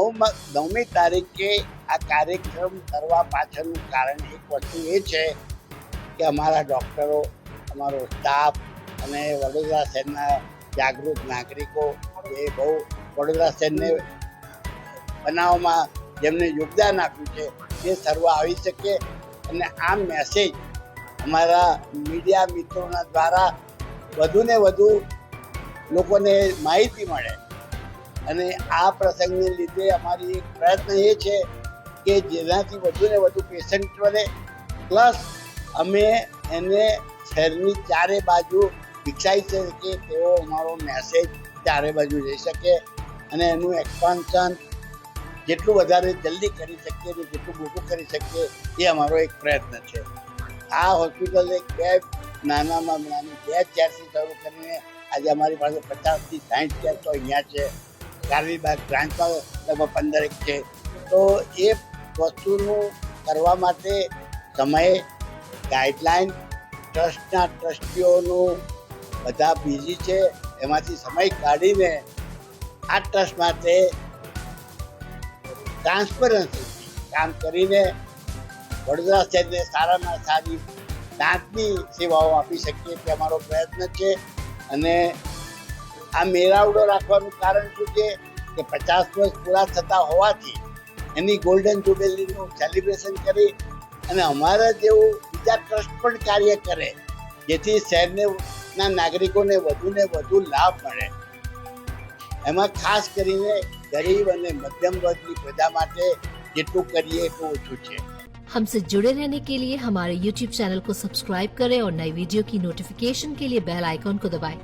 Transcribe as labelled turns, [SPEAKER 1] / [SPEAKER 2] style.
[SPEAKER 1] 9મી તારીખે આ કાર્યક્રમ કરવા પાછળનું કારણ એક વસ્તુ એ છે કે અમારા ડૉક્ટરો, અમારો સ્ટાફ અને વડોદરા શહેરના જાગૃત નાગરિકો એ બહુ વડોદરા શહેરને બનાવવામાં જેમને યોગદાન આપ્યું છે તે સર્વ આવી શકે અને આ મેસેજ અમારા મીડિયા મિત્રોના દ્વારા વધુને વધુ લોકોને માહિતી મળે. અને આ પ્રસંગને લીધે અમારી એક પ્રયત્ન એ છે કે જેનાથી વધુને વધુ પેશન્ટ બને, પ્લસ અમે એને શહેરની ચારે બાજુ વિકસાવી શકીએ તેવો અમારો મેસેજ ચારે બાજુ જઈ શકે અને એનું એક્સપાન્શન જેટલું વધારે જલ્દી કરી શકીએ અને જેટલું મોટું કરી શકીએ એ અમારો એક પ્રયત્ન છે. આ હોસ્પિટલ એક નાનામાં નાની 2 ચેરથી શરૂ કરીને આજે અમારી પાસે 50થી 60 ચેર તો અહીંયા છે. ગાંધીબાગ બ્રાન્ચમાં લગભગ 15 છે. તો એ વસ્તુનું કરવા માટે સમય, ગાઈડલાઈન, ટ્રસ્ટના ટ્રસ્ટીઓનું બધા બિઝી છે. એમાંથી સમય કાઢીને આ ટ્રસ્ટ માટે ટ્રાન્સપરન્સી કામ કરીને વડોદરા શહેરને સારામાં સારી દાંતની સેવાઓ આપી શકીએ તે અમારો પ્રયત્ન છે. અને આ મેળાવડો રાખવાનું કારણ શું છે કે 50 વર્ષ પૂરા થતા હોવાથી એની ગોલ્ડન જુબેલીનું સેલિબ્રેશન કરી અને અમારા જેવું બીજા ટ્રસ્ટ પણ કાર્ય કરે જેથી શહેરના નાગરિકોને વધુને વધુ લાભ મળે. એમાં ખાસ કરીને ગરીબ અને મધ્યમ વર્ગની પ્રજા માટે જેટલું કરીએ એટલું ઓછું છે.
[SPEAKER 2] हमसे जुड़े रहने के लिए हमारे YouTube चैनल को सब्सक्राइब करें और नई वीडियो की नोटिफिकेशन के लिए बेल आइकॉन को दबाएं।